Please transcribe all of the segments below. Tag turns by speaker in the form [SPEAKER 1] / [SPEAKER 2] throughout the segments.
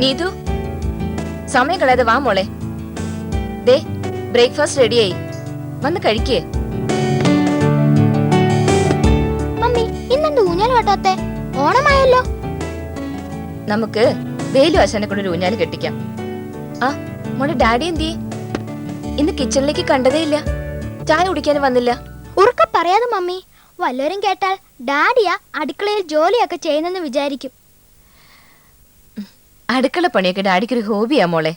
[SPEAKER 1] നീതു, സമയം കളയാതെ വാ മോളെ. ദേ, ബ്രേക്ക്ഫാസ്റ്റ് റെഡിയായി, വന്ന് കഴിക്കേ.
[SPEAKER 2] മമ്മി, ഇന്നെന്ത് ഊഞ്ഞാൽ കെട്ടാത്തെ? ഓണമായല്ലോ.
[SPEAKER 1] നമുക്ക് വേലു ആശാനെ കൊണ്ട് ഒരു ഊഞ്ഞാല് കെട്ടിക്കാം. ആ മോളെ, ഡാഡി എന്തിയെ? ഇന്ന് കിച്ചണിലേക്ക് കണ്ടതേ ഇല്ല. ചായ കുടിക്കാനും വന്നില്ല.
[SPEAKER 2] ഉറക്കെ പറയാതെ മമ്മി, വല്ലവരും കേട്ടാൽ ഡാഡിയാ അടുക്കളയിൽ ജോലിയൊക്കെ ചെയ്യുന്നെന്ന് വിചാരിക്കും.
[SPEAKER 1] അടുക്കള പണിയൊക്കെ ഡാഡിക്കൊരു ഹോബിയാ മോളെ.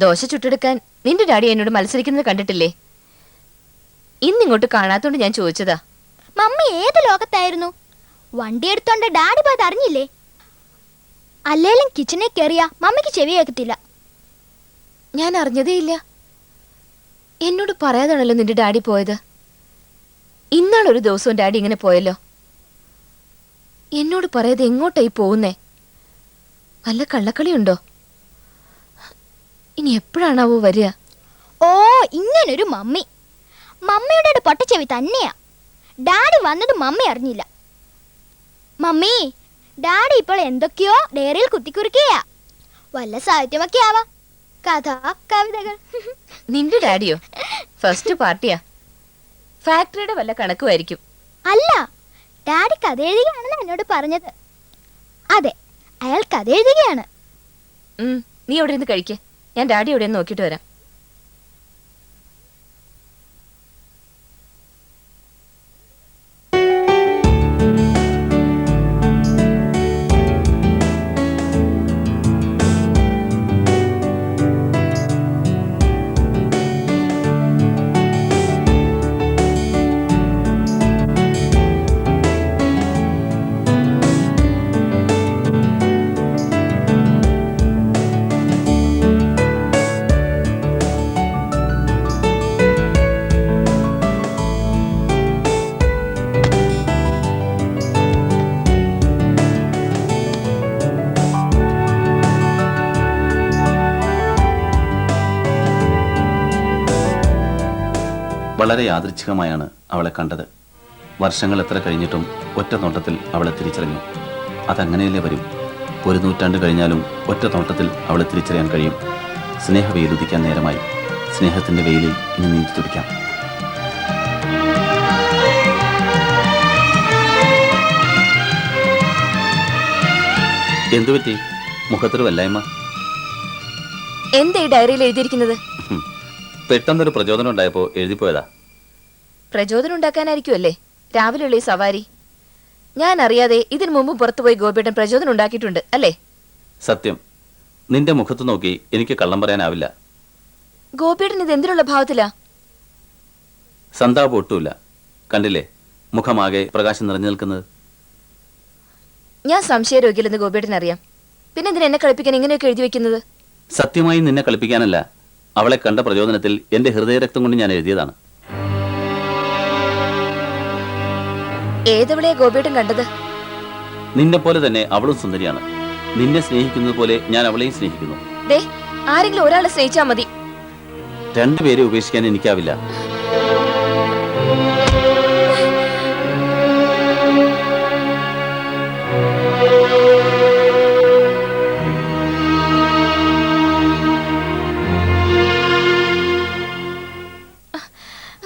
[SPEAKER 1] ദോശ ചുട്ടെടുക്കാൻ നിന്റെ ഡാഡി എന്നോട് മത്സരിക്കുന്നത് കണ്ടിട്ടില്ലേ? ഇന്നിങ്ങോട്ട് കാണാത്തോണ്ട് ഞാൻ ചോദിച്ചതാ.
[SPEAKER 2] മമ്മി ഏത് ലോകത്തായിരുന്നു? വണ്ടി എടുത്തോണ്ട് ഡാഡി പോയത് അറിഞ്ഞില്ലേ? അല്ലേലും കിച്ചണിൽ കയറിയാ മമ്മിക്ക് ചെവി കേൾക്കത്തില്ല.
[SPEAKER 1] ഞാൻ അറിഞ്ഞതേ ഇല്ല. എന്നോട് പറയാതാണല്ലോ നിന്റെ ഡാഡി പോയത്. ഇന്നാളൊരു ദിവസവും ഡാഡി ഇങ്ങനെ പോയല്ലോ. എന്നോട് പറയാതെ എങ്ങോട്ടായി പോകുന്നേ? വല്ല കള്ളക്കളിയുണ്ടോ? ഇനി എപ്പോഴാണാവോ വരിക?
[SPEAKER 2] ഓ, ഇങ്ങനൊരു മമ്മി. മമ്മിയുടെ പൊട്ടച്ചെവി തന്നെയാ. ഡാഡി വന്നത് മമ്മി അറിഞ്ഞില്ല. മമ്മി, ഡാഡി ഇപ്പോൾ എന്തൊക്കെയോ ഡയറിയിൽ കുത്തിക്കുറിക്കയാ. വല്ല സാഹിത്യമൊക്കെ ആവാം. കഥ, കവിതകൾ.
[SPEAKER 1] നിന്റെ ഡാഡിയോ ഫസ്റ്റ് പാർട്ടിയാ? ഫാക്ടറിയുടെ വല്ല കണക്കുമായിരിക്കും.
[SPEAKER 2] അല്ല, ഡാഡി കഥ എഴുതുകയാണെന്ന് എന്നോട് പറഞ്ഞത്. അതെ, അയാൾ കഥ എഴുതുകയാണ്.
[SPEAKER 1] നീ അവിടെ ഇരുന്ന് കഴിക്കേ, ഞാൻ ഡാഡി എവിടെയെന്ന് നോക്കിയിട്ട് വരാം.
[SPEAKER 3] വളരെ യാദൃച്ഛികമായാണ് അവളെ കണ്ടത്. വർഷങ്ങൾ എത്ര കഴിഞ്ഞിട്ടും ഒറ്റ നോട്ടത്തിൽ അവളെ തിരിച്ചറിഞ്ഞു. അതങ്ങനെയല്ലേ വരും. 1 നൂറ്റാണ്ട് കഴിഞ്ഞാലും ഒറ്റ നോട്ടത്തിൽ അവളെ തിരിച്ചറിയാൻ കഴിയും. സ്നേഹവെയിലുദിക്കാൻ നേരമായി. സ്നേഹത്തിന്റെ വെയിലിൽ ഇനി നീന്തി തുടിക്കാം. എന്തുപറ്റി? മുഖത്തൊരു വല്ലായ്മ.
[SPEAKER 1] എന്താ ഈ ഡയറിയിൽ എഴുതിയിരിക്കുന്നത്?
[SPEAKER 3] പെട്ടെന്നൊരു പ്രചോദനം ഉണ്ടായപ്പോ എഴുതിപ്പോയതാ.
[SPEAKER 1] പ്രചോദനം ഉണ്ടാക്കാനായിരിക്കുമല്ലേ രാവിലെയുള്ള ഈ സവാരി? ഞാൻ അറിയാതെ ഇതിനു മുമ്പ് പുറത്തുപോയി ഗോപിയേട്ടൻ പ്രചോദനം ഉണ്ടാക്കിയിട്ടുണ്ട് അല്ലേ?
[SPEAKER 3] സത്യം. നിന്റെ മുഖത്ത് നോക്കി എനിക്ക് കള്ളം പറയാനാവില്ല.
[SPEAKER 1] ഗോപിയേട്ടൻ ഇത് എന്തിനുള്ള ഭാവത്തിലാ?
[SPEAKER 3] സന്താപം ഒട്ടുമില്ല. കണ്ടില്ലേ മുഖമാകെ പ്രകാശം നിറഞ്ഞു നിൽക്കുന്നത്.
[SPEAKER 1] ഞാൻ സംശയരോഗ്യല്ലെന്ന് ഗോപിയേട്ടൻ അറിയാം. പിന്നെ എന്തിനാ എന്നെ കളിപ്പിക്കാൻ ഇങ്ങനെയൊക്കെ എഴുതി വെക്കുന്നത്?
[SPEAKER 3] സത്യമായി നിന്നെ കളിപ്പിക്കാനല്ല, അവളെ കണ്ട പ്രചോദനത്തിൽ എന്റെ ഹൃദയരക്തം കൊണ്ട് ഞാൻ എഴുതിയതാണ്.
[SPEAKER 1] ഏതവളെയാ ഗോപിയേട്ടൻ കണ്ടത്?
[SPEAKER 3] നിന്നെ പോലെ തന്നെ അവളും സുന്ദരിയാണ്. നിന്നെ സ്നേഹിക്കുന്നത് പോലെ ഞാൻ അവളെയും സ്നേഹിക്കുന്നു.
[SPEAKER 1] ദേ, ആരെങ്കിലും ഒരാളെ സ്നേഹിച്ചാ മതി.
[SPEAKER 3] രണ്ടുപേരെ ഉപേക്ഷിക്കാൻ എനിക്കാവില്ല.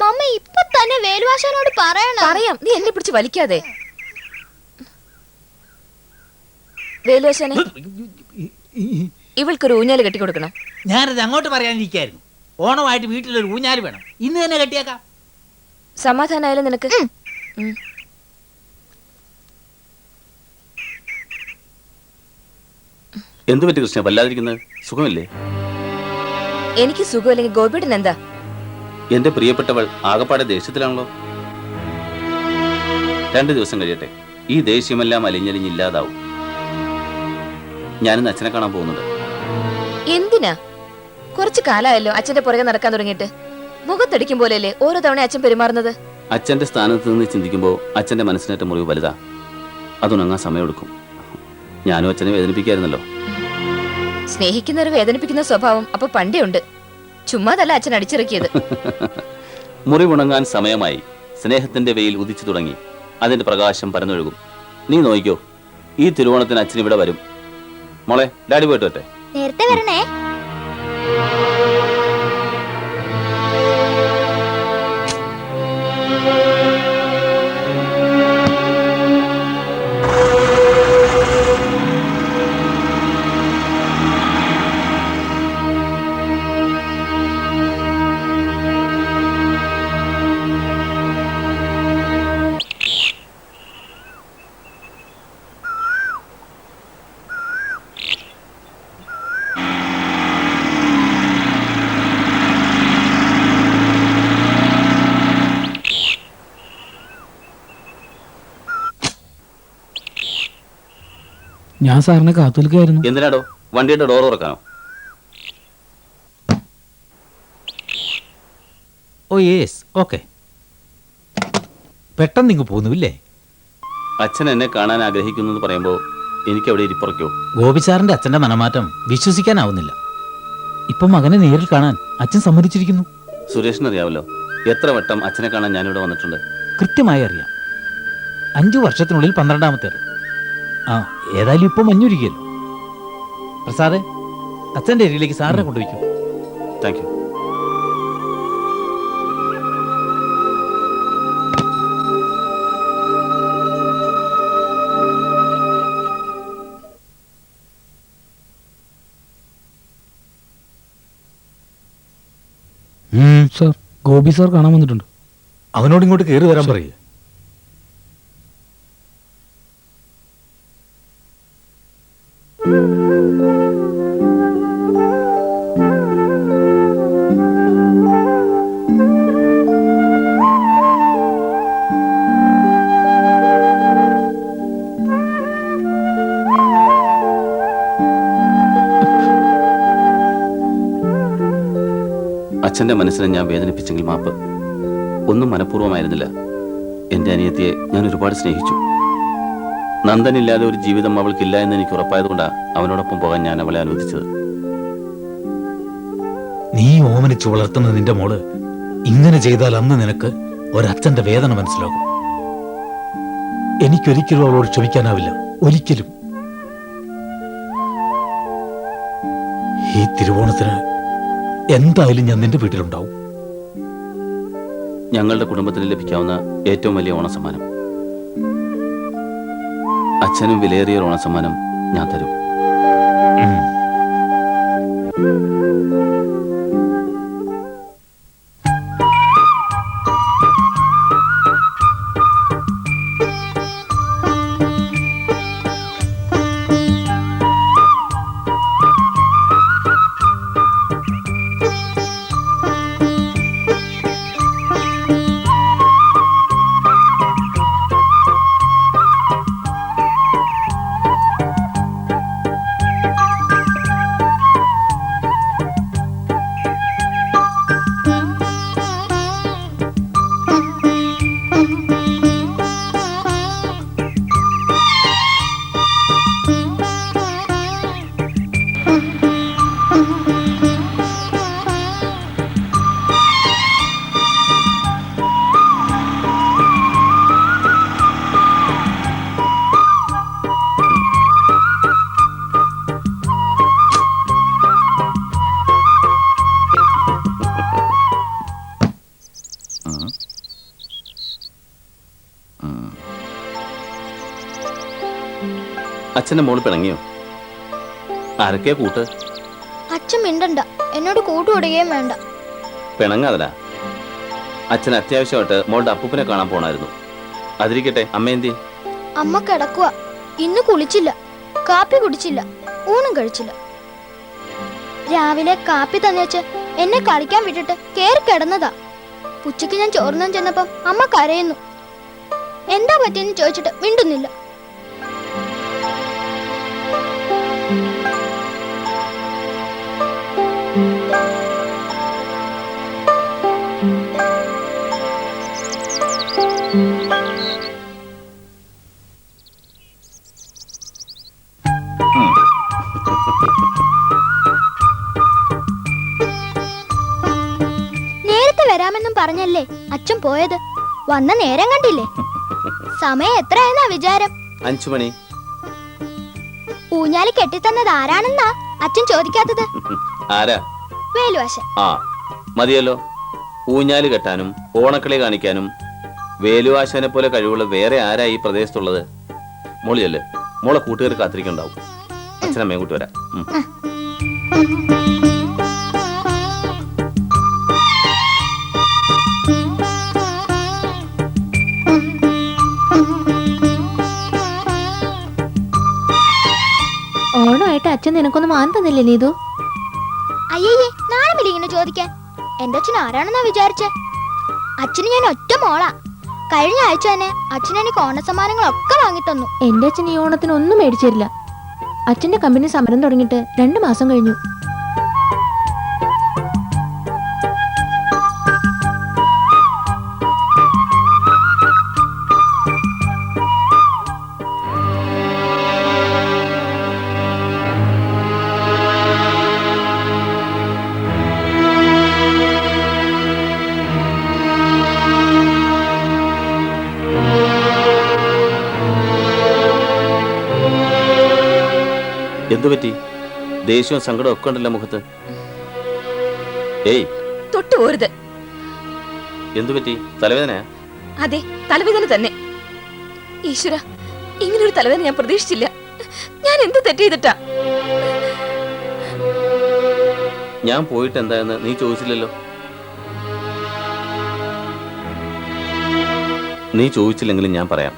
[SPEAKER 2] മമ്മ ഇപ്പൊ തന്നെ വേലുവാശനോട് പറയണം.
[SPEAKER 1] പറയാം, നീ എന്നെ പിടിച്ച് വലിക്കാതെ. വേലുവാശനെ, ഇവൾക്കൊരു ഊഞ്ഞാല് കെട്ടിക്കൊടുക്കണം.
[SPEAKER 4] ഞാനത് അങ്ങോട്ട് പറയാനിരിക്കായിരുന്നു. ഓണമായിട്ട് വീട്ടിലൊരു ഊഞ്ഞാല് വേണം. ഇന്ന് തന്നെ കെട്ടിയേക്കാം.
[SPEAKER 1] സമാധാനായാലും നിനക്ക്? ഉം.
[SPEAKER 3] എന്തു പറ്റി കൃഷ്ണ വല്ലാതിരിക്കുന്നത്? സുഖമില്ലേ?
[SPEAKER 1] എനിക്ക് സുഖമില്ലെങ്കിൽ ഗോപിയേട്ടൻ എന്താ?
[SPEAKER 3] എന്റെ പ്രിയപ്പെട്ടവൾ ആകപ്പാടെ ദേഷ്യത്തിലാണല്ലോ. 2 ദിവസം കഴിയട്ടെ, ഈ ദേഷ്യമെല്ലാം അലിഞ്ഞലിഞ്ഞില്ലാതാവും. ഞാനിന്ന് അച്ഛനെ കാണാൻ പോകുന്നുണ്ട്.
[SPEAKER 1] എന്തിനാ? കുറച്ചു കാലമായല്ലോ അച്ഛന്റെ പുറകെ നടക്കാൻ തുടങ്ങിയിട്ട്. മുഖത്തടിക്കും പോലെയല്ലേ ഓരോ തവണ അച്ഛൻ പെരുമാറുന്നത്?
[SPEAKER 3] അച്ഛന്റെ സ്ഥാനത്ത് നിന്ന് ചിന്തിക്കുമ്പോൾ അച്ഛന്റെ മനസ്സിനേറ്റ മുറിവ് വലുതാ. അതുണങ്ങാൻ സമയമെടുക്കും. ഞാനും അച്ഛനെ വേദനിപ്പിക്കായിരുന്നല്ലോ.
[SPEAKER 1] സ്നേഹിക്കുന്നവരെ വേദനിപ്പിക്കുന്ന സ്വഭാവം അപ്പൊ പണ്ടേ ഉണ്ട്. ചുമ്മാതല്ല അച്ഛൻ അടിച്ചിറക്കിയത്.
[SPEAKER 3] മുറിവുണങ്ങാൻ സമയമായി. സ്നേഹത്തിന്റെ വെയിൽ ഉദിച്ചു തുടങ്ങി. അതിന്റെ പ്രകാശം പരന്നൊഴുകും. നീ നോക്കിക്കോ, ഈ തിരുവോണത്തിന് അച്ഛൻ ഇവിടെ വരും. മോളെ, ഡാഡി പോയിട്ട് വരട്ടെ.
[SPEAKER 2] നേരത്തെ വരണേ.
[SPEAKER 5] ഞാൻ സാറിനെ കാത്തു നിൽക്കുകയായിരുന്നു.
[SPEAKER 3] എന്തിനാടോ? വണ്ടിയുടെ ഡോർ തുറക്കാനോ?
[SPEAKER 4] ഓ യേസ്, ഓക്കെ. പെട്ടെന്ന് ഇങ്ങ് പോന്നുല്ലേ?
[SPEAKER 3] അച്ഛൻ എന്നെ കാണാൻ ആഗ്രഹിക്കുന്നു പറയുമ്പോൾ എനിക്ക് അവിടെ ഇരിപ്പുറയ്ക്കോ?
[SPEAKER 4] ഗോപിസാറിന്റെ അച്ഛന്റെ മനമാറ്റം വിശ്വസിക്കാനാവുന്നില്ല. ഇപ്പൊ മകനെ നേരിൽ കാണാൻ അച്ഛൻ സമ്മതിച്ചിരിക്കുന്നു.
[SPEAKER 3] സുരേഷിനറിയാവല്ലോ, എത്ര വട്ടം അച്ഛനെ കാണാൻ ഞാനിവിടെ വന്നിട്ടുണ്ട്.
[SPEAKER 4] കൃത്യമായി അറിയാം. 5 വർഷത്തിനുള്ളിൽ 12ാമത്തേത്. ആ, ഏതായാലും ഇപ്പൊ മഞ്ഞുരുകിയല്ലോ. പ്രസാദേ, അച്ഛന്റെ ഏരിയയിലേക്ക് സാറിനെ കൊണ്ടുവയ്ക്കൂ.
[SPEAKER 3] Thank you.
[SPEAKER 5] Sir, Gopi sir കാണാൻ വന്നിട്ടുണ്ട്.
[SPEAKER 4] അവനോട് ഇങ്ങോട്ട് കയറി വരാൻ പറയേ.
[SPEAKER 3] അച്ഛന്റെ മനസ്സിനെ ഞാൻ വേദനിപ്പിച്ചെങ്കിൽ മാപ്പ്. ഒന്നും മനഃപൂർവ്വമായിരുന്നില്ല. എന്റെ അനിയത്തിയെ ഞാൻ ഒരുപാട് സ്നേഹിച്ചു. നന്ദനില്ലാതെ ഒരു ജീവിതം അവൾക്കില്ല എന്ന് എനിക്ക് ഉറപ്പായതുകൊണ്ടാണ് അവനോടൊപ്പം പോകാൻ ഞാൻ അവളെ അനുവദിച്ചത്.
[SPEAKER 4] നീ ഓമനിച്ചു വളർത്തുന്ന നിന്റെ മോള് ഇങ്ങനെ ചെയ്താൽ അന്ന് നിനക്ക് ഒരച്ഛന്റെ വേദന മനസ്സിലാകും. എനിക്കൊരിക്കലും അവളോട് ക്ഷമിക്കാനാവില്ല, ഒരിക്കലും. ഈ തിരുവോണത്തിന് എന്തായാലും ഞാൻ നിന്റെ വീട്ടിലുണ്ടാവും.
[SPEAKER 3] ഞങ്ങളുടെ കുടുംബത്തിന് ലഭിക്കാവുന്ന ഏറ്റവും വലിയ ഓണസമ്മാനം. അച്ഛനും വിലയേറിയ ഓണസമ്മാനം ഞാൻ തരും. അച്ഛന്റെ മോള് പിണങ്ങിയോ? ആരൊക്കെയാ കൂട്ട്?
[SPEAKER 2] അച്ഛൻ മിണ്ടണ്ട, എന്നോട് കൂട്ടുകൊടുകയും വേണ്ട.
[SPEAKER 3] പിണങ്ങാതല. അച്ഛൻ അത്യാവശ്യമായിട്ട് മോളുടെ അപ്പൂപ്പനെ കാണാൻ പോണായിരുന്നു. അതിരിക്കട്ടെ, അമ്മ എന്തി?
[SPEAKER 2] അമ്മ കിടക്കുക. ഇന്ന് കുളിച്ചില്ല, കാപ്പി കുടിച്ചില്ല, ഊണും കഴിച്ചില്ല. രാവിലെ കാപ്പി തന്നേച്ച് എന്നെ കളിക്കാൻ വിട്ടിട്ട് കേറി കിടന്നതാ. ഉച്ചയ്ക്ക് ഞാൻ ചോറിനാൻ ചെന്നപ്പം അമ്മ കരയുന്നു. എന്താ പറ്റിയെന്ന് ചോദിച്ചിട്ട് മിണ്ടുന്നില്ല. നേരത്തെ വരാമെന്നും പറഞ്ഞല്ലേ അച്ഛൻ പോയത്? വന്ന നേരം കണ്ടില്ലേ? സമയം എത്രയെന്നാ വിചാരം?
[SPEAKER 3] 5 മണി.
[SPEAKER 2] ഊഞ്ഞാലി കെട്ടിത്തന്നത് ആരാണെന്നാ അച്ഛൻ ചോദിക്കാത്തത്?
[SPEAKER 3] ആരാ?
[SPEAKER 2] വേലുവാശൻ.
[SPEAKER 3] ആ മതിയല്ലോ. ഊഞ്ഞാല് കെട്ടാനും ഓണക്കളി കാണിക്കാനും വേലുവാശനെ പോലെ കഴിവുള്ള വേറെ ആരാ ഈ പ്രദേശത്തുള്ളത്? മോളിയല്ലേ, മോളെ കൂട്ടുകാർ കാത്തിരിക്കുന്നുണ്ടാവും. അച്ഛനമ്മയും കൂട്ടി വരാം.
[SPEAKER 1] ഓണമായിട്ട് അച്ഛൻ നിനക്കൊന്നും വാൻ തന്നില്ലേ നീതു?
[SPEAKER 2] അയ്യേ, നാളെ ഇങ്ങനെ ചോദിക്കാൻ. എന്റെ അച്ഛൻ ആരാണെന്നാ വിചാരിച്ചേ? അച്ഛന് ഞാൻ ഒറ്റ മോളാ. കഴിഞ്ഞ ആഴ്ച തന്നെ അച്ഛൻ എനിക്ക് ഓണസമ്മാനങ്ങളൊക്കെ വാങ്ങിത്തന്നു.
[SPEAKER 1] എന്റെ അച്ഛൻ ഈ ഓണത്തിന് ഒന്നും മേടിച്ചിരില്ല. അച്ഛന്റെ കമ്പനി സമരം തുടങ്ങിയിട്ട് 2 മാസം കഴിഞ്ഞു.
[SPEAKER 3] എന്തുപറ്റി? ദേഷ്യവും സങ്കടവും ഒക്കെ ഉണ്ടല്ലോ മുഖത്ത്. ഏയ്,
[SPEAKER 1] തൊട്ടു പോരുത്.
[SPEAKER 3] എന്തുപറ്റി? തലവേദനയാ?
[SPEAKER 1] അതെ, തലവേദന തന്നെ. ഈശ്വര, ഇങ്ങനൊരു തലവേദന ഞാൻ പ്രതീക്ഷിച്ചില്ല. ഞാൻ എന്ത് തെറ്റ് ചെയ്തിട്ടാ?
[SPEAKER 3] ഞാൻ പോയിട്ട് എന്തായെന്ന് നീ ചോദിച്ചില്ലല്ലോ. നീ ചോദിച്ചില്ലെങ്കിലും ഞാൻ പറയാം.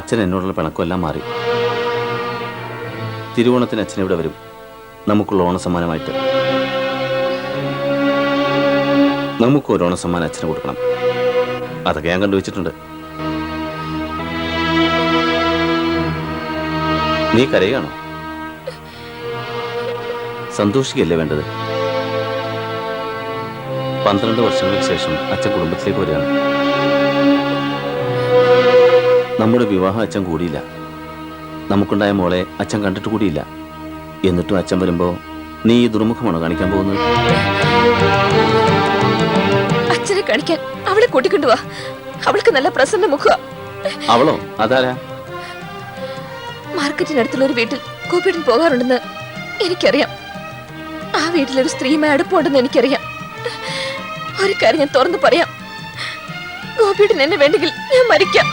[SPEAKER 3] അച്ഛൻ എന്നോടുള്ള പിണക്കമെല്ലാം മാറി. തിരുവോണത്തിന് അച്ഛൻ ഇവിടെ വരും, നമുക്കുള്ള ഓണസമ്മാനമായിട്ട്. നമുക്കൊരു ഓണസമ്മാനം അച്ഛന് കൊടുക്കണം. അതൊക്കെ ഞാൻ കണ്ടുവച്ചിട്ടുണ്ട്. നീ കരയുകയാണോ? സന്തോഷിക്കല്ലേ വേണ്ടത്? 12 വർഷങ്ങൾക്ക് ശേഷം അച്ഛൻ കുടുംബത്തിലേക്ക് വരികയാണ്. നമ്മുടെ വിവാഹം അച്ഛൻ കൂടിയില്ല. നമുക്കുണ്ടായ മോളെ അച്ഛൻ കണ്ടിട്ട് കൂടിയില്ല. എന്നിട്ടും അച്ഛൻ വരുമ്പോ നീ ഈ ദുർമുഖമാണോ കാണിക്കാൻ പോകുന്നത്?
[SPEAKER 1] അച്ഛനെ കാണിക്കാൻ അവളെ കൂട്ടിക്കൊണ്ടുവാ. അവൾക്ക് നല്ല പ്രസന്ന മുഖ.
[SPEAKER 3] അവളോ? അതാരാ?
[SPEAKER 1] മാർക്കറ്റിനടുത്തുള്ള ഒരു വീട്ടിൽ ഗോപിയേട്ടൻ പോകാറുണ്ടെന്ന് എനിക്കറിയാം. ആ വീട്ടിലൊരു സ്ത്രീയുമായി അടുപ്പമുണ്ടെന്ന് എനിക്കറിയാം. ഒരു കാര്യം ഞാൻ തുറന്നു പറയാം. ഗോപിയേട്ടൻ എന്നെ വേണ്ടെങ്കിൽ ഞാൻ മരിക്കാം.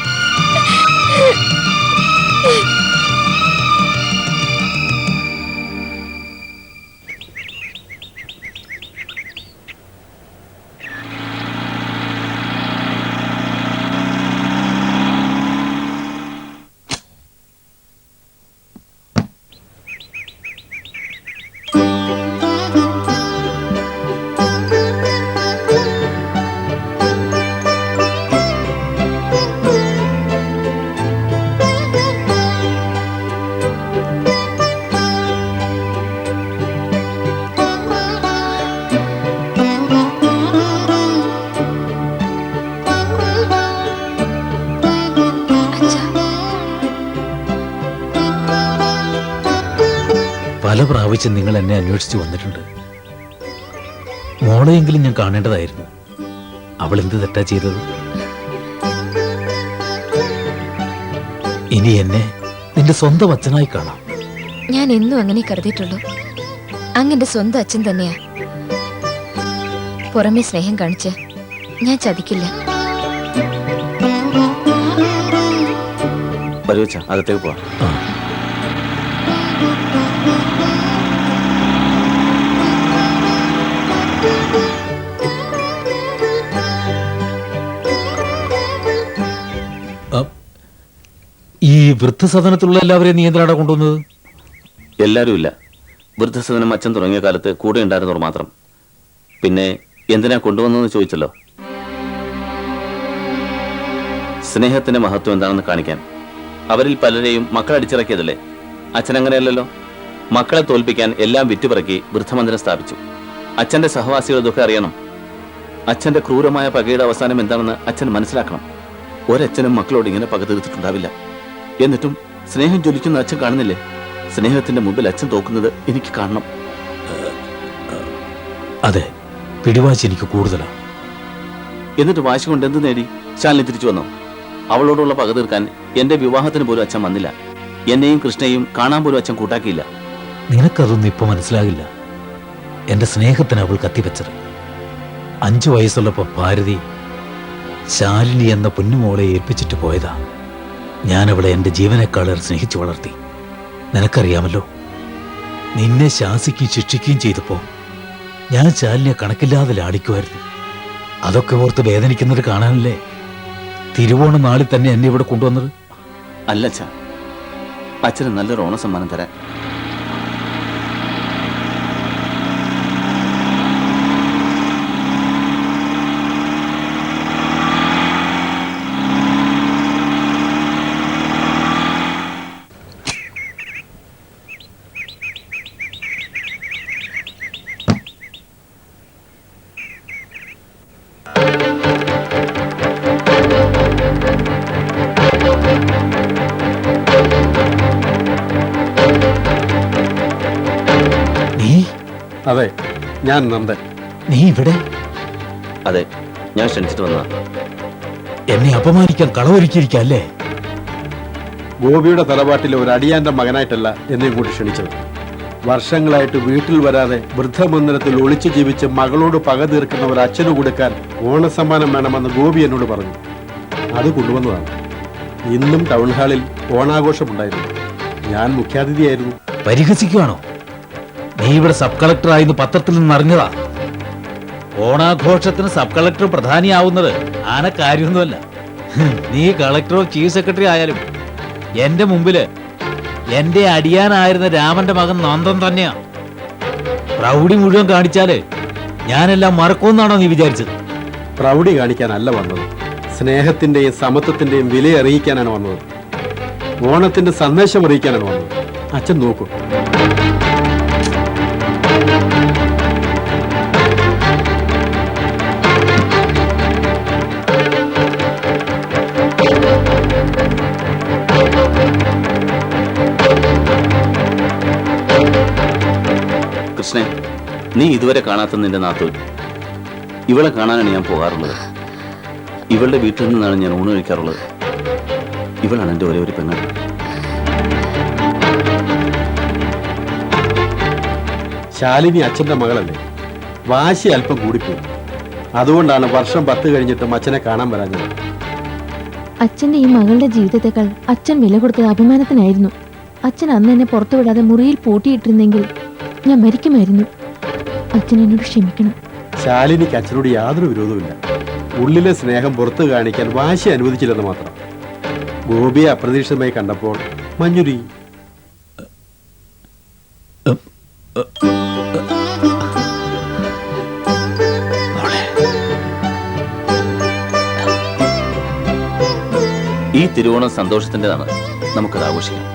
[SPEAKER 4] പല പ്രാവശ്യം നിങ്ങൾ എന്നെ അന്വേഷിച്ച് വന്നിട്ടുണ്ട്. മോളെയെങ്കിലും ഞാൻ കാണേണ്ടതായിരുന്നു. അവൾ എന്ത് തെറ്റാ ചെയ്തത്? ഇനി എന്നെ നിന്റെ സ്വന്തം അച്ഛനായി കാണാം.
[SPEAKER 1] ഞാൻ എന്നും അങ്ങനെ കരുതിയിട്ടുള്ളൂ. അങ്ങന്റെ സ്വന്തം അച്ഛൻ തന്നെയാ. പുറമെ സ്നേഹം കാണിച്ച് ഞാൻ ചതിക്കില്ല.
[SPEAKER 3] വരുവച്ച അകത്തേക്ക് പോവാം.
[SPEAKER 4] ആ വൃദ്ധസദനത്തിലുള്ള എല്ലാവരെയും നീ എന്തിനാണ് കൊണ്ടുവന്നത്?
[SPEAKER 3] എല്ലാവരും ഇല്ല. വൃദ്ധസദനം അച്ഛൻ തുടങ്ങിയ കാലത്ത് കൂടെ ഉണ്ടായിരുന്നവർ മാത്രം. പിന്നെ എന്തിനാ കൊണ്ടുവന്നതെന്ന് ചോദിച്ചല്ലോ. സ്നേഹത്തിന്റെ മഹത്വം എന്താണെന്ന് കാണിക്കാൻ. അവരിൽ പലരെയും മക്കൾ അടിച്ചിറക്കിയതല്ലേ. അച്ഛൻ അങ്ങനെയല്ലല്ലോ. മക്കളെ തോൽപ്പിക്കാൻ എല്ലാം വിറ്റുപിറക്കി വൃദ്ധമന്ദിരം സ്ഥാപിച്ചു. അച്ഛന്റെ സഹവാസികൾ ഇതൊക്കെ അറിയണം. അച്ഛന്റെ ക്രൂരമായ പകയുടെ അവസാനം എന്താണെന്ന് അച്ഛൻ മനസ്സിലാക്കണം. ഒരച്ഛനും മക്കളോട് ഇങ്ങനെ പക തീർത്തിട്ടുണ്ടാവില്ല. എന്നിട്ടും സ്നേഹം ജ്വലിക്കുന്ന അച്ഛൻ കാണുന്നില്ലേ? സ്നേഹത്തിന്റെ മുമ്പിൽ അച്ഛൻ തോക്കുന്നത് എനിക്ക് കാണണം.
[SPEAKER 4] അതെ, പിടിവാശി എനിക്ക് കൂടുതലാണ്.
[SPEAKER 3] എന്നിട്ട് വാശി കൊണ്ട് എന്ത് നേടി? ശാലിനി തിരിച്ചു വന്നോ? അവളോടുള്ള പക തീർക്കാൻ എന്റെ വിവാഹത്തിന് പോലും അച്ഛൻ വന്നില്ല. എന്നെയും കൃഷ്ണയെയും കാണാൻ പോലും അച്ഛൻ കൂട്ടാക്കിയില്ല.
[SPEAKER 4] നിനക്കതൊന്നും ഇപ്പൊ മനസ്സിലാകില്ല. എന്റെ സ്നേഹത്തിന് അവൾ കത്തിവെച്ചത്. 5 വയസ്സുള്ളപ്പോ ഭാരതി ശാലിനി എന്ന പൊന്നുമോളെ ഏൽപ്പിച്ചിട്ട് പോയതാ. ഞാൻ അവളെ എന്റെ ജീവനേക്കാളേറെ സ്നേഹിച്ചു വളർത്തി. നിനക്കറിയാമല്ലോ, നിന്നെ ശാസിക്കുകയും ശിക്ഷിക്കുകയും ചെയ്തപ്പോ ഞാൻ ശാലിനിയെ കണക്കില്ലാതെ ലാടിക്കുമായിരുന്നു. അതൊക്കെ ഓർത്ത് വേദനിക്കുന്നത് കാണാനല്ലേ തിരുവോണ നാളിൽ തന്നെ എന്നെ ഇവിടെ കൊണ്ടുവന്നത്?
[SPEAKER 3] അല്ല അച്ഛാ, അച്ഛന് നല്ലൊരു ഓണസമ്മാനം തരാൻ.
[SPEAKER 6] അതെ, ഞാൻ നന്ദൻ.
[SPEAKER 4] നീ ഇവിടെ?
[SPEAKER 3] അതെ, ഞാൻ ക്ഷണിച്ചിട്ട് വന്നതാ.
[SPEAKER 4] എന്നെ അപമാനിക്കാൻ കളവൊരുക്കിയിരിക്കല്ലേ?
[SPEAKER 6] ഗോപിയുടെ തറവാട്ടിലെ ഒരു അടിയാന്റെ മകനായിട്ടല്ല എന്നെ കൂടി ക്ഷണിച്ചത്. വർഷങ്ങളായിട്ട് വീട്ടിൽ വരാതെ വൃദ്ധമന്ദിരത്തിൽ ഒളിച്ചു ജീവിച്ച് മകളോട് പക തീർക്കുന്ന ഒരു അച്ഛന് കൊടുക്കാൻ ഓണസമ്മാനം വേണമെന്ന് ഗോപി എന്നോട് പറഞ്ഞു. അത് കൊണ്ടുവന്നതാണ്. ഇന്നും ടൗൺ ഹാളിൽ ഓണാഘോഷമുണ്ടായിരുന്നു. ഞാൻ മുഖ്യാതിഥിയായിരുന്നു.
[SPEAKER 4] പരിഹസിക്കുവാണോ? നീ ഇവിടെ സബ് കളക്ടറായിരുന്നു പത്രത്തിൽ നിന്ന് അറിഞ്ഞതാ. ഓണാഘോഷത്തിന് സബ് കളക്ടർ പ്രധാനിയാവുന്നത് ആന കാര്യമൊന്നുമല്ല. നീ കളക്ടറോ ചീഫ് സെക്രട്ടറി ആയാലും എന്റെ മുമ്പില് എന്റെ അടിയാനായിരുന്ന രാമന്റെ മകൻ നന്ദൻ തന്നെയാ. പ്രൗഢി മുഴുവൻ കാണിച്ചാല് ഞാനെല്ലാം മറക്കുമെന്നാണോ നീ വിചാരിച്ചത്?
[SPEAKER 6] പ്രൗഢി കാണിക്കാനല്ല വന്നത്. സ്നേഹത്തിന്റെയും സമത്വത്തിന്റെയും വില അറിയിക്കാനാണ് വന്നത്. ഓണത്തിന്റെ സന്ദേശം അറിയിക്കാനാണ് വന്നത്. അച്ഛൻ നോക്കൂ.
[SPEAKER 3] കൃഷ്ണൻ, നീ ഇതുവരെ കാണാത്ത നിന്റെ നാത്തൂൻ. ഇവളെ കാണാനാണ് ഞാൻ പോകാറുള്ളത്. ഇവളുടെ വീട്ടിൽ നിന്നാണ് ഞാൻ ഊണ് കഴിക്കാറുള്ളത്. ഇവളാണ് എൻ്റെ ഒരേ ഒരു പെങ്ങൾ.
[SPEAKER 6] ശാലിനി അച്ഛന്റെ മകളല്ലേ? വാശി അല്പം കൂടിപ്പോയി. അതുകൊണ്ടാണ് വർഷം 10 കഴിഞ്ഞിട്ടും അച്ഛനെ കാണാൻ വരാഞ്ഞത്.
[SPEAKER 7] അച്ഛന്റെ ഈ മകളുടെ ജീവിതത്തെക്കാൾ അച്ഛൻ വില കൊടുത്തത് അഭിമാനത്തിനായിരുന്നു. അച്ഛൻ അന്ന് എന്നെ പുറത്തുവിടാതെ മുറിയിൽ പൂട്ടിയിട്ടിരുന്നെങ്കിൽ ഞാൻ മരിക്കുമായിരുന്നു. അച്ഛൻ എന്നോട് ക്ഷമിക്കണം.
[SPEAKER 6] ശാലിനിക്ക് അച്ഛനോട് യാതൊരു വിരോധവുമില്ല. ഉള്ളിലെ സ്നേഹം പുറത്തു കാണിക്കാൻ വാശി അനുവദിച്ചില്ലെന്ന് മാത്രം. ഗോപിയെ അപ്രതീക്ഷിതമായി കണ്ടപ്പോൾ മഞ്ഞുരി.
[SPEAKER 3] ഈ തിരുവോണം സന്തോഷത്തിൻ്റെതാണ്. നമുക്കത് ആഘോഷിക്കാം.